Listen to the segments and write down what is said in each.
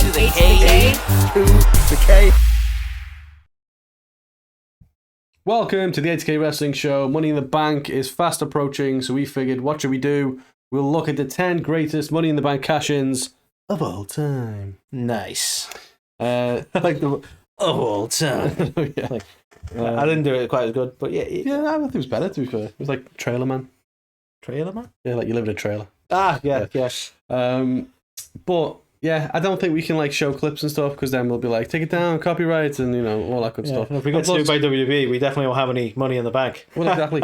A2theK. A2theK. Welcome to the A2theK Wrestling Show. Money in the Bank is fast approaching, so we figured, what should we do? We'll look at the 10 greatest Money in the Bank cash-ins of all time. Nice. Like the Of all time. yeah. I didn't do it quite as good, but yeah. I think it was better, to be fair. It was like Trailer Man. Trailer Man? Yeah, like you live in a trailer. Ah, yeah. But yeah, I don't think we can like show clips and stuff because then we'll be like, take it down, copyright, and you know all that good stuff. And if we get sued by WWE, we definitely won't have any money in the bank. Well, exactly.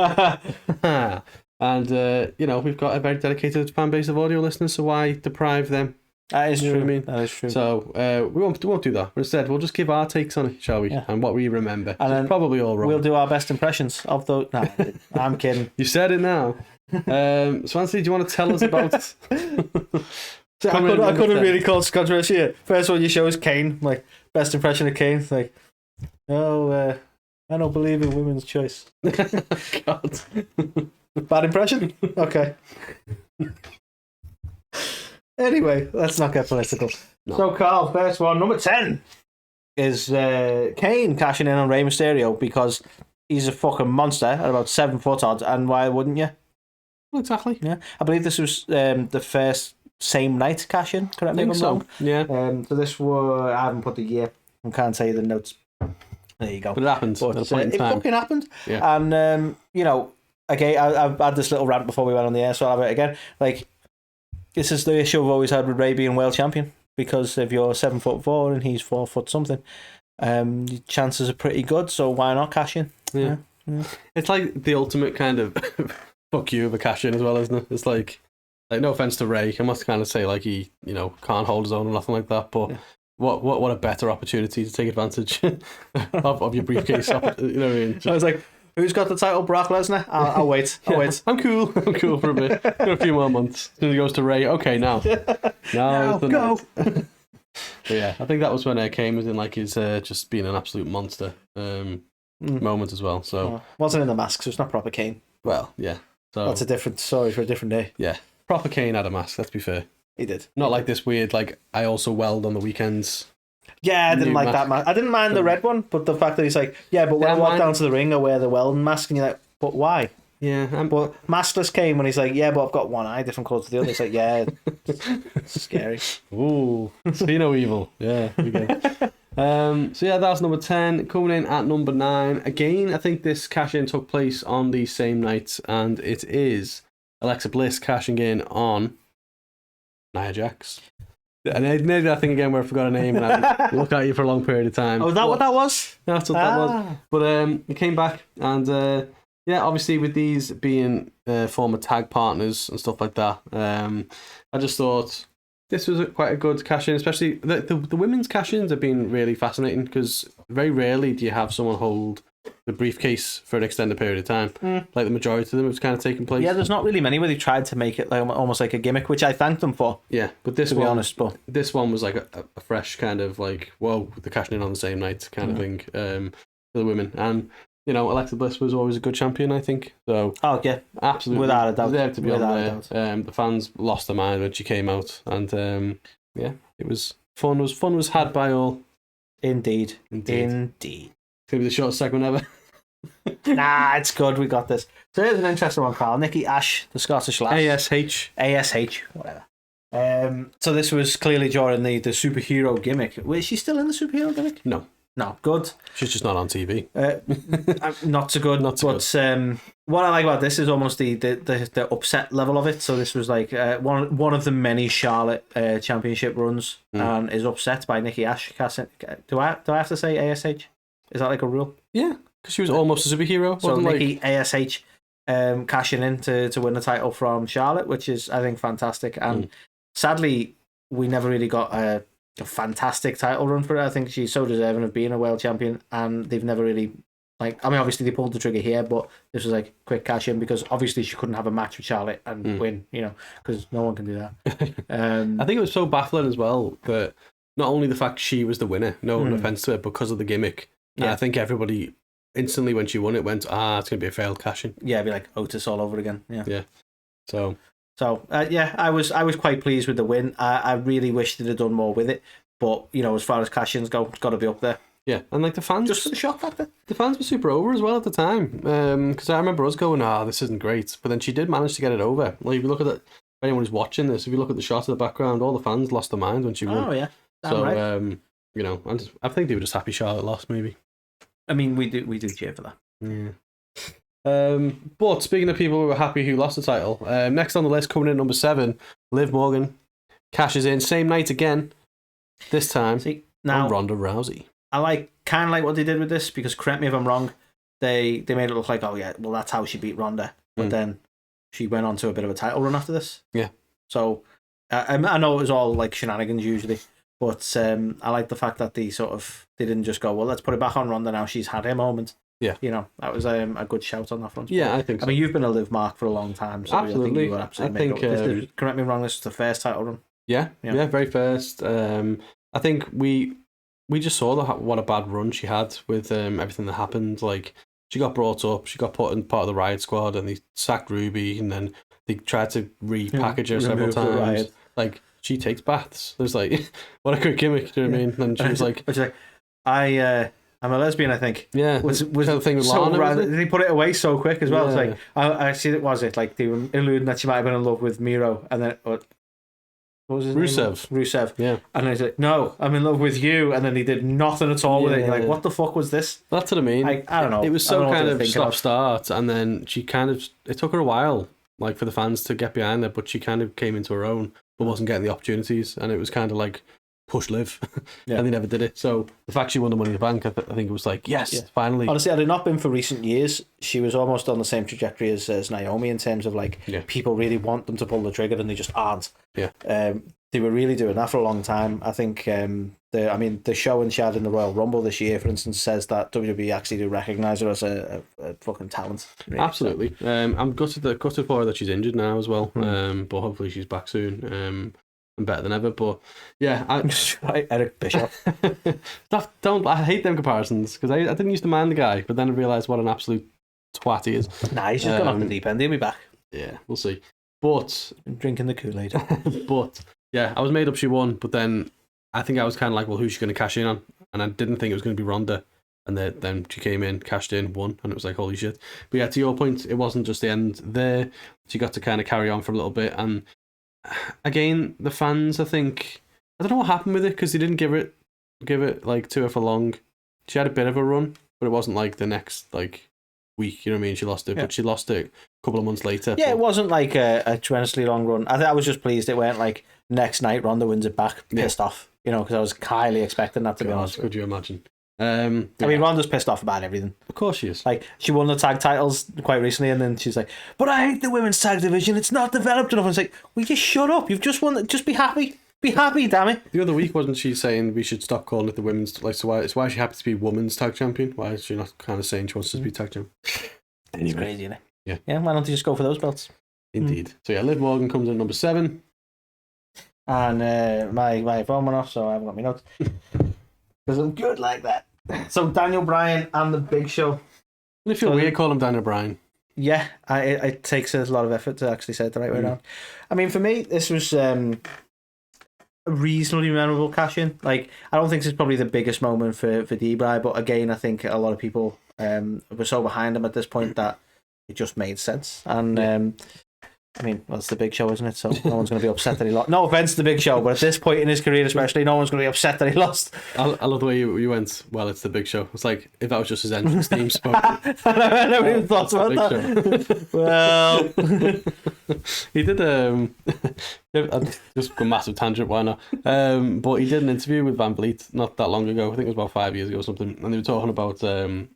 And you know, we've got a very dedicated fan base of audio listeners, so why deprive them? That is You know true. what I mean? That is true. So we won't do that. Instead, we'll just give our takes on it, shall we? Yeah. And what we remember. And then probably all wrong. We'll do our best impressions of those. No, I'm kidding. You said it now. Swansea, do you want to tell us about? I couldn't really call it controversy here. First one you show is Kane, like best impression of Kane. Like, I don't believe in women's choice. God. Bad impression? Okay. Anyway, let's not get political. No. So, Carl, first one, number 10 is Kane cashing in on Rey Mysterio because he's a fucking monster at about 7 foot odd, and why wouldn't you? Exactly. Yeah, I believe this was the first same night cash in. Correct me if I'm wrong. Yeah. So this was, I haven't put the year. I can't tell you the notes. There you go. But it happened But, at a point in it time. fucking happened. Yeah. And you know, again, I've had this little rant before we went on the air, so I'll have it again. Like, this is the issue I've always had with Ray being world champion, because if you're 7'4" and he's 4 foot something, your chances are pretty good. So why not cash in? Yeah. It's like the ultimate kind of fuck you of a cash in as well, isn't it? It's like no offense to Ray, I must kind of say like he, you know, can't hold his own or nothing like that, but what a better opportunity to take advantage of your briefcase. You know what I mean? I was like, who's got the title? Brock Lesnar? I'll wait. I'll wait. I'm cool for a bit. Got a few more months. As soon as it goes to Ray, okay, now Now go. But yeah, I think that was when Kane was in like his just being an absolute monster moment as well. So wasn't in the mask, so it's not proper Kane. well, yeah. So That's a different story for a different day. yeah, proper Kane had a mask. Let's be fair. He did. Not like this weird like I also weld on the weekends. Yeah, I didn't New like mask. that mask. I didn't mind the red one, but the fact that he's like, yeah, but when Yeah, I walk mine- down to the ring, I wear the welding mask, and you're like, but why? Yeah, But maskless Kane, when he's like, yeah, but I've got one eye different colour to the other. It's like, yeah, it's scary. ooh, see no evil. Yeah, we go. So yeah, that's number 10. Coming in at number 9. Again, I think this cash-in took place on the same night, and it is Alexa Bliss cashing in on Nia Jax. And I did that thing again where I forgot her name and I look at you for a long period of time. Oh, is that what that was? That's what that was. But it came back, and yeah, obviously with these being former tag partners and stuff like that, I just thought this was quite a good cash-in, especially the women's cash-ins have been really fascinating because very rarely do you have someone hold the briefcase for an extended period of time. Like the majority of them have kind of taken place. Yeah, there's not really many where they tried to make it like almost like a gimmick, which I thanked them for. Yeah, but this To be one, honest, but this one was like a fresh kind of like, whoa, they're cashing in on the same night kind of thing for the women. And, you know, Alexa Bliss was always a good champion, I think. So, oh yeah, absolutely. Without a doubt. Deserved to be Without a on there. The fans lost their mind when she came out. And, yeah, it was fun. Fun was had by all. indeed. It's going to be the shortest segment ever. Nah, it's good. We got this. So here's an interesting one, Carl. Nikki Ash, the Scottish lass. ASH, whatever. So this was clearly during the superhero gimmick. Is she still in the superhero gimmick? No. No, good. She's just not on TV. Not so good. Not so good. What I like about this is almost the upset level of it. So this was like one of the many Charlotte championship runs, and is upset by Nikki Ash. Do I have to say ASH? Is that like a rule? Yeah, because she was almost a superhero. So Wasn't Nikki ASH cashing in to win the title from Charlotte, which is, I think, fantastic. And sadly, we never really got a fantastic title run for her. I think she's so deserving of being a world champion, and they've never really, like, I mean, obviously they pulled the trigger here, but this was like quick cash in because obviously she couldn't have a match with Charlotte and win, you know, because no one can do that. I think it was so baffling as well that not only the fact she was the winner, no offense to it, because of the gimmick. Yeah. And I think everybody instantly when she won it went, it's going to be a failed cash in. Yeah, it'd be like Otis all over again. Yeah. Yeah. So yeah, I was quite pleased with the win. I really wish they'd have done more with it. But as far as cash-ins go, it's got to be up there. Yeah, and like the fans, just for the shock factor. The fans were super over as well at the time. Because I remember us going, this isn't great. But then she did manage to get it over. Like if you look at it, if anyone who's watching this, if you look at the shot of the background, all the fans lost their mind when she won. Oh yeah. So right. I think they were just happy Charlotte lost, maybe. I mean, we do cheer for that. Yeah. But speaking of people who were happy who lost the title, next on the list, coming in at number 7, Liv Morgan cashes in same night again. This time, on Ronda Rousey. I kind of like what they did with this because, correct me if I'm wrong, they made it look like, oh yeah, well that's how she beat Ronda, but then she went on to a bit of a title run after this. Yeah. So I know it was all like shenanigans usually, but I like the fact that they didn't just go, well, let's put it back on Ronda now. She's had her moment. Yeah. That was a good shout on that front. Yeah, I think so. I mean, you've been a Liv Mark for a long time, so absolutely. I think you were absolutely correct me if I'm wrong, this is the first title run. Yeah, very first. I think we just saw what a bad run she had with everything that happened. Like, she got brought up, she got put in part of the Riot Squad, and they sacked Ruby, and then they tried to repackage her several times. Like, she takes baths. There's like, what a good gimmick, do you know what I mean? And she was like, I'm a lesbian, I think. Yeah. Was the thing with so Lana, they put it away so quick as well. Yeah. It's like, I see it, was it? Like, they were alluding that she might have been in love with Miro, and then, what was his name? Rusev. Yeah. And he's like, no, I'm in love with you. And then he did nothing at all with it. You're like, what the fuck was this? That's what I mean. I don't know. It was so kind of stop-start, and then she kind of, it took her a while, like, for the fans to get behind her, but she kind of came into her own, but wasn't getting the opportunities, and it was kind of like, push Liv, and they never did it. So the fact she won the Money in the Bank, I think it was like, yes, finally. Honestly, had it not been for recent years, she was almost on the same trajectory as Naomi in terms of like people really want them to pull the trigger and they just aren't. Yeah. They were really doing that for a long time. I think the show she had in the Royal Rumble this year, for instance, says that WWE actually do recognise her as a fucking talent. Really. Absolutely. I'm gutted for her that she's injured now as well. But hopefully she's back soon. And better than ever. But yeah, Eric Bishop. I hate them comparisons because I didn't used to mind the guy, but then I realised what an absolute twat he is. Nah, he's just gone off the deep end. He'll be back. Yeah, we'll see. But drinking the Kool-Aid. But yeah, I was made up she won, but then I think I was kind of like, well, who's she going to cash in on? And I didn't think it was going to be Ronda. And then she came in, cashed in, won, and it was like, holy shit. But yeah, to your point, it wasn't just the end there. She got to kind of carry on for a little bit. And again, the fans, I think, I don't know what happened with it because they didn't give it like to her for long. She had a bit of a run, but it wasn't like the next like week, you know what I mean? She lost it, but she lost it a couple of months later. Yeah, it wasn't like a tremendously long run. I was just pleased it weren't like next night Ronda wins it back, pissed off, because I was highly expecting that, to be honest. Could you imagine? I mean, Ronda's pissed off about everything. Of course she is. Like, she won the tag titles quite recently, and then she's like, but I hate the women's tag division, it's not developed enough. And it's like, well, just shut up, you've just won, just be happy. Be happy, damn it. The other week, wasn't she saying we should stop calling it the women's, like, so why is she happy to be women's tag champion? Why is she not kind of saying she wants to be tag champion? It's crazy, isn't it? Yeah. Yeah, why don't you just go for those belts? Indeed. So yeah, Liv Morgan comes in at number 7. And my phone went off, so I haven't got my notes. Because I'm good like that. So Daniel Bryan and the Big Show. And if you're weird, call him Daniel Bryan. Yeah, it takes a lot of effort to actually say it the right way around. I mean, for me, this was a reasonably memorable cash-in. Like, I don't think this is probably the biggest moment for D-Bry, but again, I think a lot of people were so behind him at this point that it just made sense. And I mean, well, it's the Big Show, isn't it? So no one's going to be upset that he lost. No offense to the Big Show, but at this point in his career, especially, no one's going to be upset that he lost. I love the way you went, well, it's the Big Show. It's like, if that was just his entrance theme spoke. I never even thought about that. Well, he did just a massive tangent, why not? But he did an interview with Van Vliet not that long ago. I think it was about 5 years ago or something, and they were talking about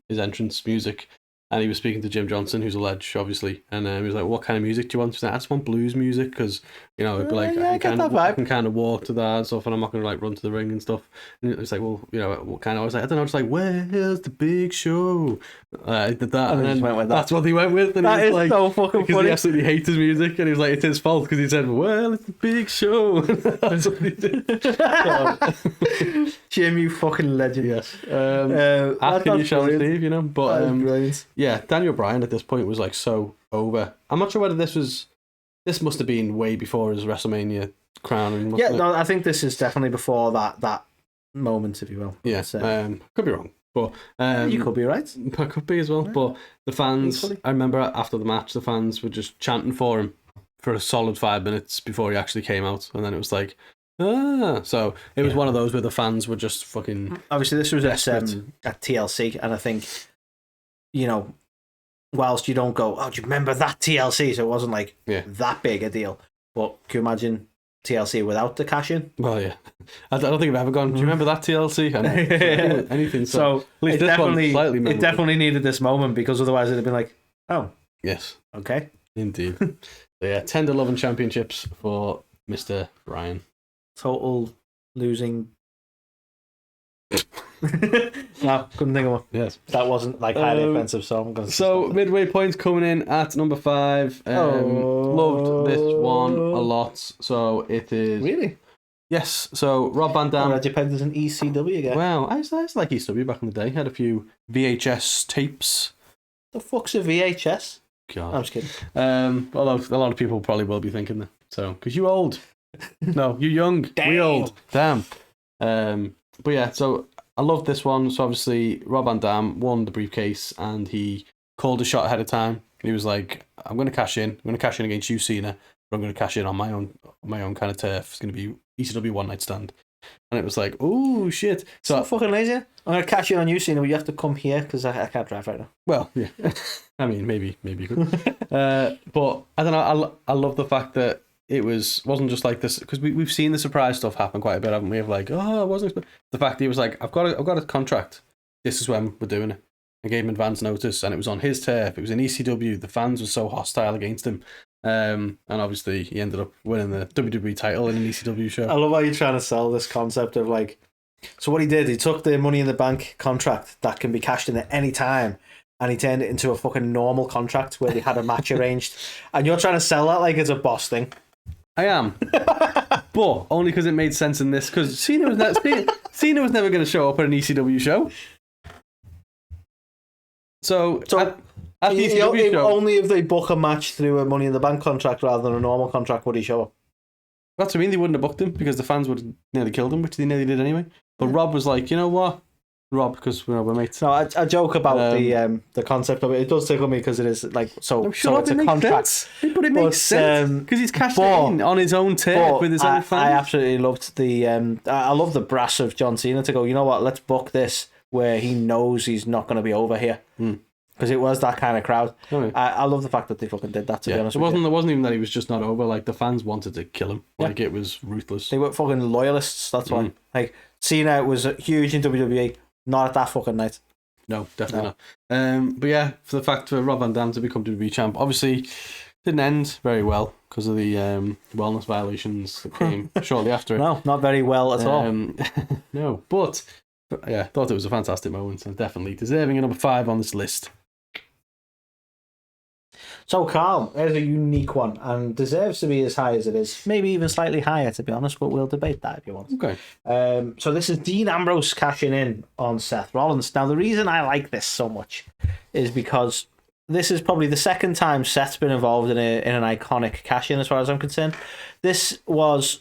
his entrance music. And he was speaking to Jim Johnson, who's a ledge, obviously. And he was like, what kind of music do you want? He was like, I just want blues music, because, it'd be like, I can kind of walk to that and stuff, and I'm not going to, like, run to the ring and stuff. And it was like, well, what kind of... I was like, I don't know, just like, where's the Big Show? I did that, and then went with that. That's what he went with. And that he was is like, so fucking because funny. he absolutely hates his music, and he was like, it's his fault, because he said, well, it's the Big Show. That's what he did. Jim, you fucking legend. Yes. Asking you shall receive, But, yeah, Daniel Bryan at this point was like so over. I'm not sure whether this must have been way before his WrestleMania crown. No, I think this is definitely before that moments, if you will. Yeah, could be wrong, but you could be right. I could be as well. Yeah. But the fans, Equally. I remember after the match, the fans were just chanting for him for a solid 5 minutes before he actually came out, and then it was like, so it was one of those where the fans were just fucking. Obviously, this was at TLC, and I think, whilst you don't go, do you remember that TLC? So it wasn't like that big a deal. But can you imagine TLC without the cash in? Well, yeah. I don't think I've ever gone, do you remember that TLC? Anything. So at least this one's slightly memorable. It definitely needed this moment, because otherwise it'd have been like, oh. Yes. Okay. Indeed. So yeah, 10 to 11 championships for Mr. Bryan. Total losing. No, couldn't think of one. Yes. That wasn't like highly offensive, so I'm going to. So midway points coming in at number 5. Loved this one a lot. So it is. Really? Yes. So Rob Van Dam. Reggie Pender's an ECW again. Well, I used to like ECW back in the day. Had a few VHS tapes. The fuck's a VHS? God. I'm just kidding. Although a lot of people probably will be thinking that. So, because you old. No, you young. Damn. We old. Damn. But yeah, so I love this one. So obviously, Rob Van Dam won the briefcase, and he called a shot ahead of time. He was like, "I'm going to cash in. I'm going to cash in against you, Cena, but I'm going to cash in on my own kind of turf. It's going to be ECW one night stand." And it was like, "Oh shit!" So fucking lazy. I'm going to cash in on you, Cena, but you have to come here because I can't drive right now. Well, yeah. I mean, maybe you could. But I don't know. I love the fact that it wasn't just like this, because we've seen the surprise stuff happen quite a bit, haven't we? Of like, I wasn't the fact that he was like, I've got a contract. This is when we're doing it. I gave him advance notice, and it was on his turf. It was in ECW. The fans were so hostile against him, and obviously he ended up winning the WWE title in an ECW show. I love how you're trying to sell this concept of like. So what he did, he took the Money in the Bank contract that can be cashed in at any time, and he turned it into a fucking normal contract where they had a match arranged. And you're trying to sell that like it's a boss thing. I am, but only because it made sense in this. Because Cena was never going to show up at an ECW show. So at the ECW show, only if they book a match through a Money in the Bank contract rather than a normal contract would he show up. That's what I mean. They wouldn't have booked him because the fans would have nearly killed him, which they nearly did anyway. But Rob was like, you know what? Rob, because we're mates. No, I joke about the concept of it. It does tickle me because it is like so. So it's a contract, sense. But it makes sense because he's cashed in on his own turf with his own fans. I absolutely loved the. I love the brass of John Cena to go. You know what? Let's book this where he knows he's not going to be over here. Because it was that kind of crowd. Oh, yeah. I love the fact that they fucking did that, to be honest. It wasn't even that he was just not over. Like, the fans wanted to kill him. Like, it was ruthless. They were fucking loyalists, that's why. Like, Cena was huge in WWE, not at that fucking night. No, definitely not. But yeah, for the fact for Rob Van Dam to become WWE champ, obviously didn't end very well because of the wellness violations that came shortly after it. No, not very well at all. No, but yeah, thought it was a fantastic moment and definitely deserving a number 5 on this list. So, Carl, there's a unique one and deserves to be as high as it is. Maybe even slightly higher, to be honest, but we'll debate that if you want. Okay. So this is Dean Ambrose cashing in on Seth Rollins. Now, the reason I like this so much is because this is probably the second time Seth's been involved in an iconic cash-in, as far as I'm concerned. This was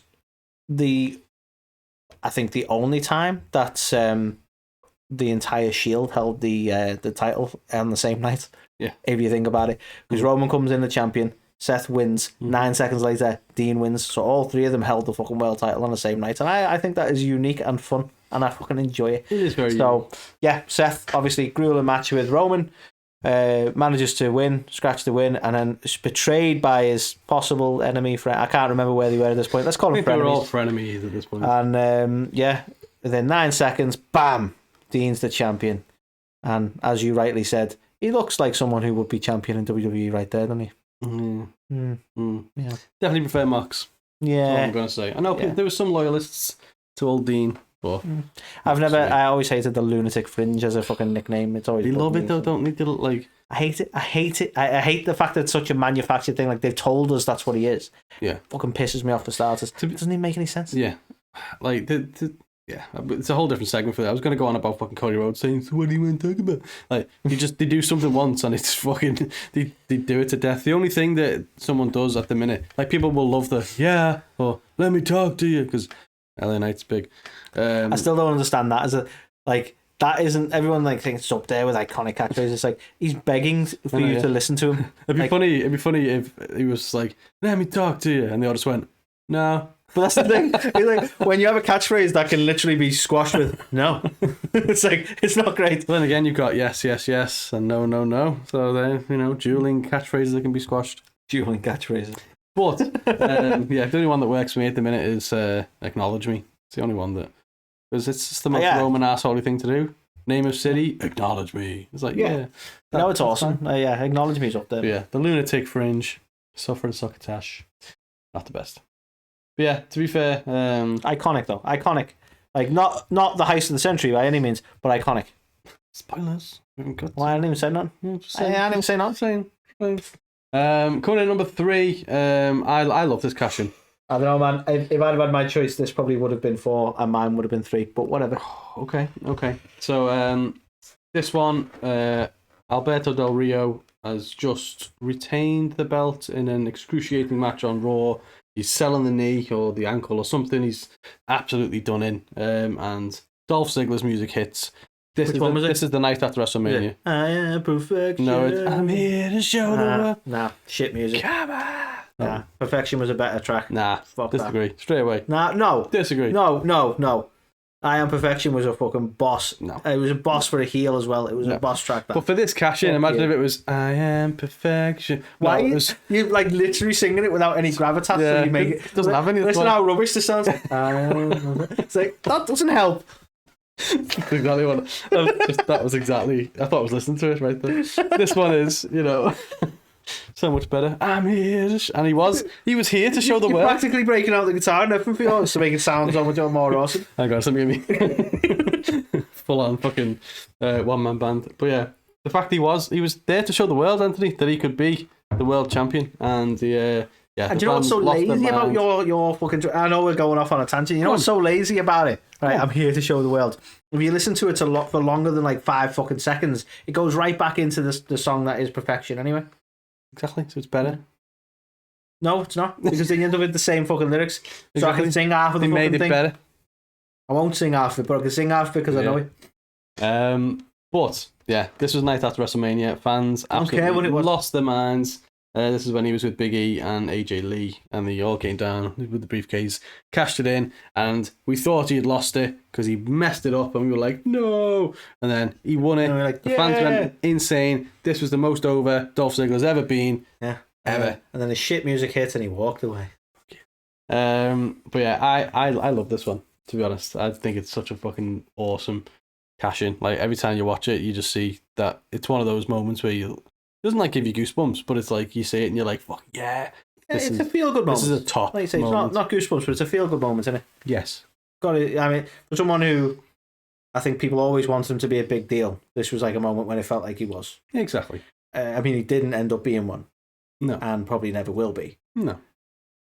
I think the only time that the entire Shield held the title on the same night. Yeah. If you think about it. Because Roman comes in the champion, Seth wins, 9 seconds later, Dean wins. So all three of them held the fucking world title on the same night. And I think that is unique and fun, and I fucking enjoy it. It is very unique. Yeah, Seth, obviously, grueling match with Roman, manages to win, scratch the win, and then is betrayed by his possible enemy friend. I can't remember where they were at this point. Let's call them frenemies. They were all frenemies at this point. And within 9 seconds, bam, Dean's the champion. And as you rightly said, he looks like someone who would be champion in WWE right there, doesn't he? Yeah. Definitely prefer Mox. Yeah. That's what I'm going to say. I know there were some loyalists to old Dean, but I always hated the Lunatic Fringe as a fucking nickname. It's always. They love it though, don't they? They look like. I hate it. I hate the fact that it's such a manufactured thing. Like, they've told us that's what he is. Yeah. Fucking pisses me off for starters. It doesn't even make any sense. Yeah. Like, yeah, it's a whole different segment for that. I was going to go on about fucking Cody Rhodes saying, so what do you want to talk about? Like, they do something once and it's fucking, they do it to death. The only thing that someone does at the minute, like, people will love or let me talk to you, because LA Knight's big. I still don't understand that. That isn't, everyone like thinks it's up there with iconic catchphrases. It's like he's begging for you to listen to him. It'd be funny if he was like, "Let me talk to you," and they all just went, "No." But that's the thing. It's like when you have a catchphrase that can literally be squashed with "no," it's like it's not great. But then again, you've got yes, yes, yes, and no, no, no. So they're dueling catchphrases that can be squashed. Dueling catchphrases. But the only one that works for me at the minute is "Acknowledge Me." It's the only one that. Because it's just the most Roman assholey thing to do. Name of city, acknowledge me. It's like, it's awesome. Acknowledge me's up there. Yeah, the lunatic fringe, suffer and succotash. Not the best. But yeah, to be fair... iconic, though. Iconic. Like, not the heist of the century by any means, but iconic. Spoilers. We haven't got... Well, I didn't even say none. I didn't even say none. Coming in number 3, I love this cash-in. I don't know, man. If I'd have had my choice, this probably would have been 4 and mine would have been 3, but whatever. Okay. So this one, Alberto Del Rio has just retained the belt in an excruciating match on Raw. He's selling the knee or the ankle or something. He's absolutely done in. And Dolph Ziggler's music hits. Which one was it? This is the night after WrestleMania. Yeah. I am perfection. No, I'm here to show the world. Nah, shit music. Come on. Nah, Perfection was a better track. Nah, fuck disagree. That. Straight away. Nah, no. Disagree. No. I Am Perfection was a fucking boss. No. It was a boss for a heel as well. It was a boss track. But for this cash-in, imagine if it was I Am Perfection. Why? No, was... You like literally singing it without any gravitas. Yeah, so you make it doesn't have any. Listen how rubbish this sounds. It's like, that doesn't help. Exactly what. That was exactly. I thought I was listening to it right there. This one is, so much better. I'm here, and he was here to show the world. Practically breaking out the guitar and everything for you, to make it sound so much more awesome. Hang on, something me full on fucking one man band. But yeah, the fact he was there to show the world, Anthony, that he could be the world champion, and and do you know what's so lazy about your fucking... I know we're going off on a tangent. You know what's so lazy about it? Right, I'm here to show the world. If you listen to it for longer than like 5 fucking seconds, it goes right back into the song that is Perfection anyway. Exactly, so it's better. No, it's not, because then you end up with the same fucking lyrics. So I can sing half of the fucking thing. They made it better. I won't sing half of it, but I can sing half of it because I know it. But yeah, this was night after WrestleMania. Fans absolutely lost their minds. This is when he was with Big E and AJ Lee, and they all came down with the briefcase, cashed it in, and we thought he had lost it because he messed it up, and we were like, no! And then he won it. Like, the fans went insane. This was the most over Dolph Ziggler's ever been. Yeah. Ever. And then the shit music hit and he walked away. But yeah, I love this one, to be honest. I think it's such a fucking awesome cash-in. Like, every time you watch it, you just see that it's one of those moments where it doesn't like give you goosebumps, but it's like you see it and you're like, fuck yeah. It's a feel good moment. This is a top like you say, moment. It's not goosebumps, but it's a feel good moment, isn't it? Yes. Got it. I mean, for someone who I think people always want him to be a big deal, this was like a moment when it felt like he was. Exactly. I mean, he didn't end up being one. No. And probably never will be. No.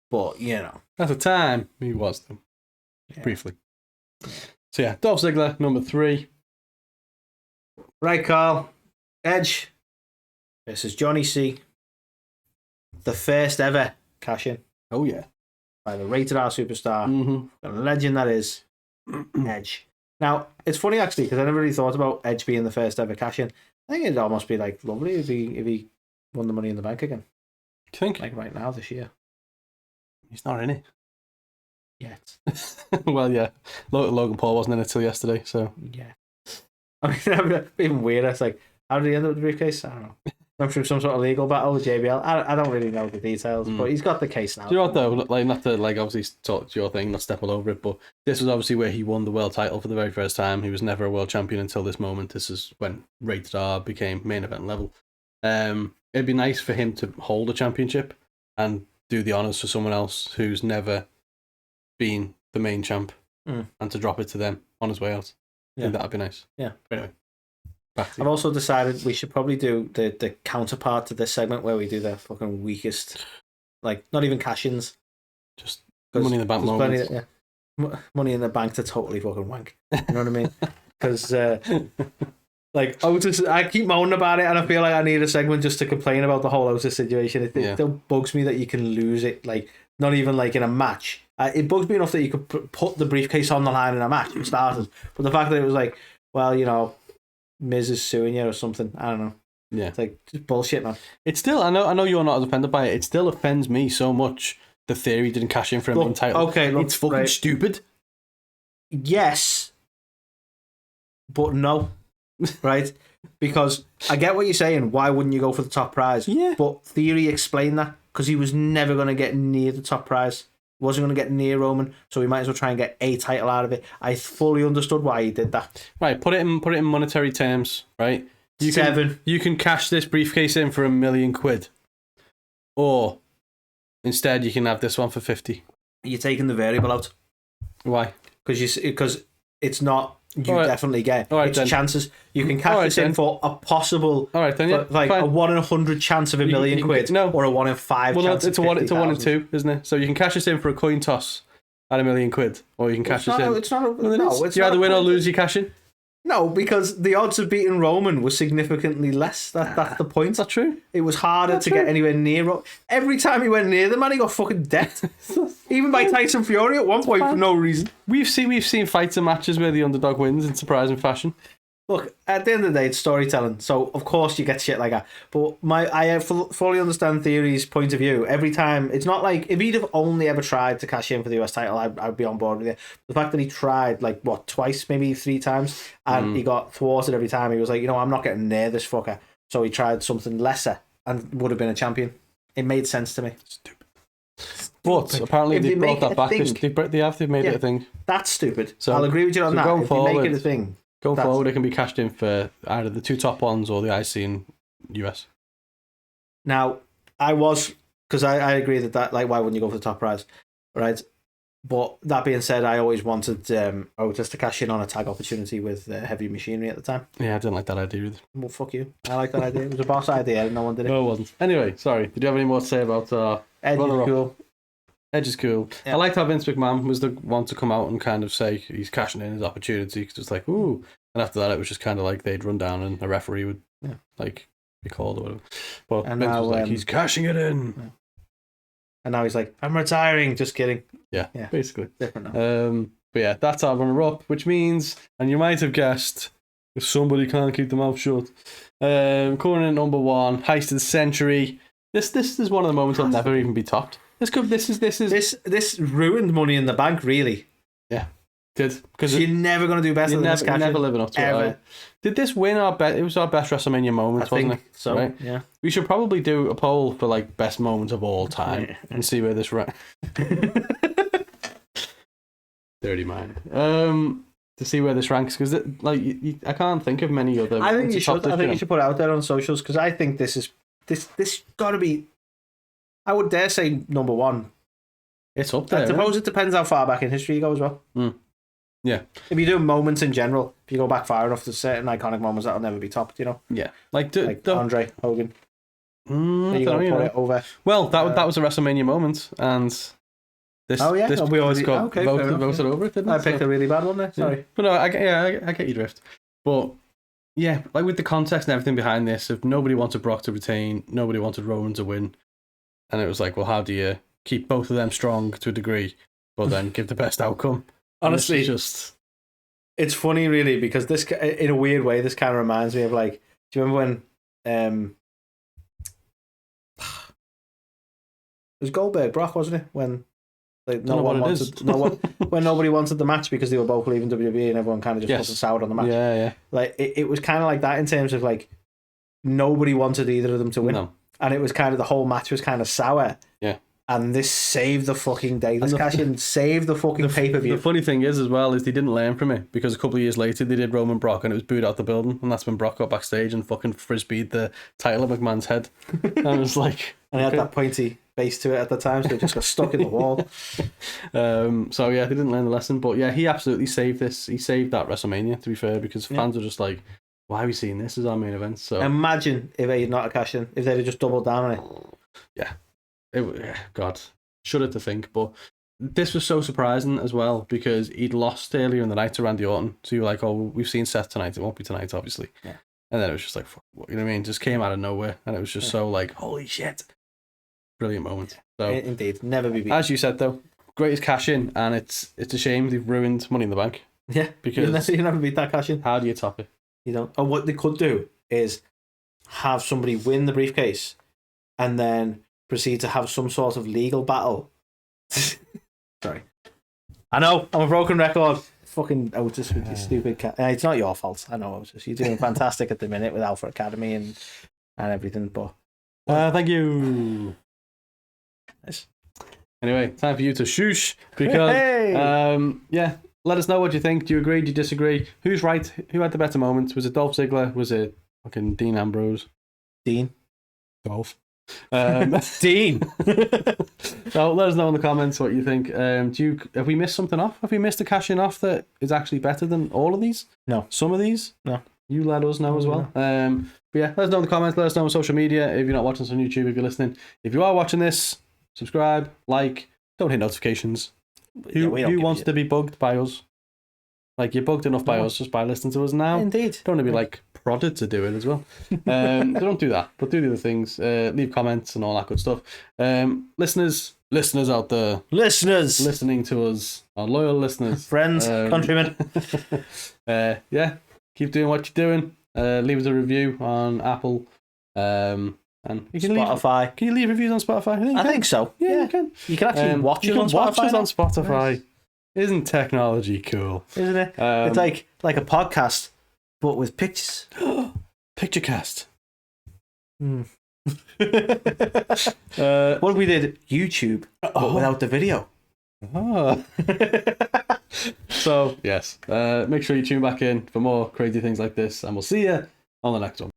But, at the time, he was them. Yeah. Briefly. So yeah, Dolph Ziggler, number 3. Right, Carl. Edge. This is Johnny C. The first ever cash-in. Oh, yeah. By the rated R superstar. Mm-hmm. The legend that is Edge. Now, it's funny, actually, because I never really thought about Edge being the first ever cash-in. I think it'd almost be, like, lovely if he won the Money in the Bank again. Do you think? Like, right now, this year. He's not in it. Yet. Well, yeah. Logan Paul wasn't in it till yesterday, so... Yeah. I mean, even weirder. It's like, how did he end up with the briefcase? I don't know. Went through some sort of legal battle with JBL. I don't really know the details, but he's got the case now. Do you know what, though? Like, not to, like, obviously talk to your thing, not step all over it, but this was obviously where he won the world title for the very first time. He was never a world champion until this moment. This is when Rated R became main event level. It'd be nice for him to hold a championship and do the honours for someone else who's never been the main champ and to drop it to them on his way out. I think that'd be nice. Yeah. But anyway. I've also decided we should probably do the counterpart to this segment where we do the fucking weakest, like, not even cash-ins. Just Money in the Bank moments. Money in the Bank to totally fucking wank. You know what I mean? Because, like, Otis, I keep moaning about it and I feel like I need a segment just to complain about the whole Otis situation. It still bugs me that you can lose it, like, not even like in a match. It bugs me enough that you could put the briefcase on the line in a match for starters, but the fact that it was like, well, you know, Miz is suing you or something. I don't know. Yeah, it's like just bullshit, man. It's still. I know you're not as offended by it. It still offends me so much. The Theory didn't cash in for a main title. Okay, look, it's fucking stupid. Yes, but no, right? Because I get what you're saying. Why wouldn't you go for the top prize? Yeah. But Theory explained that because he was never going to get near the top prize. He wasn't going to get near Roman, so he might as well try and get a title out of it. I fully understood why he did that. Right, put it in monetary terms, right? You can cash this briefcase in for £1 million, or instead you can have this one for 50. You're taking the variable out. Why? Because it's not. You definitely get it's then. Chances. You can cash this in for a possible, like a 1 in 100 chance of £1 million, or a 1 in 5 chance. It's a 1 in 2, isn't it? So you can cash this in for a coin toss at £1 million, or you can cash this in. It's not. You either win or lose. You cash in. No, because the odds of beating Roman were significantly less. That's the point. Is that true? It was harder to get anywhere near. Every time he went near the man, he got fucking decked. Even by Tyson Fury at one point for no reason. We've seen fights and matches where the underdog wins in surprising fashion. Look, at the end of the day, it's storytelling. So, of course, you get shit like that. But I fully understand Theory's point of view. Every time, it's not like, if he'd have only ever tried to cash in for the US title, I'd be on board with it. The fact that he tried, twice, maybe 3 times, and he got thwarted every time, he was like, you know, I'm not getting near this fucker. So he tried something lesser and would have been a champion. It made sense to me. Stupid. But apparently they brought that back. They've made it a thing. That's stupid. So I'll agree with you on that. If you make it a thing. Going forward, it can be cashed in for either the 2 top ones or the IC in US. Now, because I agree that why wouldn't you go for the top prize, right? But that being said, I always wanted Otis to cash in on a tag opportunity with Heavy Machinery at the time. Yeah, I didn't like that idea either. Well, fuck you. I like that idea. It was a boss idea and no one did it. No, it wasn't. Anyway, sorry. Did you have any more to say about Edge is cool. Edge is cool. Yeah. I liked how Vince McMahon was the one to come out and kind of say he's cashing in his opportunity because it's like, ooh. And after that, it was just kind of like they'd run down and a referee would be called or whatever. But Vince was like, he's cashing it in. Yeah. And now he's like, I'm retiring. Just kidding. Yeah. Basically. Different now. But yeah, that's our runner-up, which means, and you might have guessed, if somebody can't keep their mouth shut, coming in at number 1, Heist of the Century. This is one of the moments I'll never even be topped. This ruined Money in the Bank, really. Yeah. Did because you're never going to do better than this. You're never living up to it. Right? Did this win our best? It was our best WrestleMania moment, wasn't it? So, right? Yeah. We should probably do a poll for best moments of all time and see where this ranks. Dirty mind. To see where this ranks because I can't think of many other. I think you should. I think you should put it out there on socials because I think this got to be. I would dare say number 1. It's up there. I suppose it depends how far back in history you go as well. Yeah. If you do moments in general, if you go back far enough to certain iconic moments, that'll never be topped, you know? Yeah. Like Andre, Hogan. You got to put it over. Well, that was a WrestleMania moment, and this. Oh yeah, we always got voted over it, didn't it? I picked a really bad one there. Sorry, but no, I get your drift. But yeah, with the context and everything behind this, if nobody wanted Brock to retain, nobody wanted Roman to win, and it was like, well, how do you keep both of them strong to a degree, but then give the best outcome? Honestly, it's funny, really, because this, in a weird way, this kind of reminds me of do you remember when it was Goldberg Brock, wasn't it? When when nobody wanted the match because they were both leaving WWE and everyone kind of just put soured on the match. Yeah. It was kind of like that in terms of nobody wanted either of them to win, and it was kind of the whole match was kind of sour. Yeah. And this saved the fucking day. This cash-in saved the fucking pay-per-view. The funny thing is, as well, is they didn't learn from it because a couple of years later they did Roman Brock and it was booed out the building, and that's when Brock got backstage and fucking frisbeed the title of McMahon's head. And it was like... And he had that pointy base to it at the time, so it just got stuck in the wall. So yeah, they didn't learn the lesson. But yeah, he absolutely saved this. He saved that WrestleMania, to be fair, because fans were just like, why are we seeing this as our main event? So imagine if they had not a cash-in, if they'd have just doubled down on it. Yeah. God, shudder to think, but this was so surprising as well because he'd lost earlier in the night to Randy Orton. So you're like, oh, we've seen Seth tonight. It won't be tonight, obviously. Yeah. And then it was just like, you know what I mean? Just came out of nowhere, and it was just so like, holy shit, brilliant moment. So indeed, never be beat. As you said though, greatest cash in, and it's a shame they've ruined Money in the Bank. Yeah, Because you never beat that cash in. how do you top it? You don't. Or what they could do is have somebody win the briefcase and then proceed to have some sort of legal battle. Sorry. I know, I'm a broken record. Fucking Otis with your stupid cat. It's not your fault. I know, Otis. You're doing fantastic at the minute with Alpha Academy and everything, but... Thank you. Nice. Anyway, time for you to shoosh, because, yeah, let us know what you think. Do you agree? Do you disagree? Who's right? Who had the better moments? Was it Dolph Ziggler? Was it fucking Dean Ambrose? Dean. Dolph. Dean. So let us know in the comments what you think. Have we missed something off? Have we missed a cash in off that is actually better than all of these? No. Some of these? No. You let us know as well. But yeah, let us know in the comments. Let us know on social media. If you're not watching us on YouTube, if you're listening. If you are watching this, subscribe, like, don't hit notifications. Who wants to be bugged by us? Like, you're bugged enough by us just by listening to us now. Indeed. Don't want to be like prodded to do it as well. So don't do that, but do the other things. Leave comments and all that good stuff. Listeners out there, listening to us, our loyal listeners, friends, countrymen. Yeah, keep doing what you're doing. Leave us a review on Apple. And you can Spotify. Can you leave reviews on Spotify? I think so. Yeah, you can. You can actually watch us on Spotify. Watch us on Spotify. Nice. Isn't technology cool? Isn't it? It's like a podcast, but with pictures. Picturecast. What if we did YouTube, but without the video? So, yes. Make sure you tune back in for more crazy things like this, and we'll see you on the next one.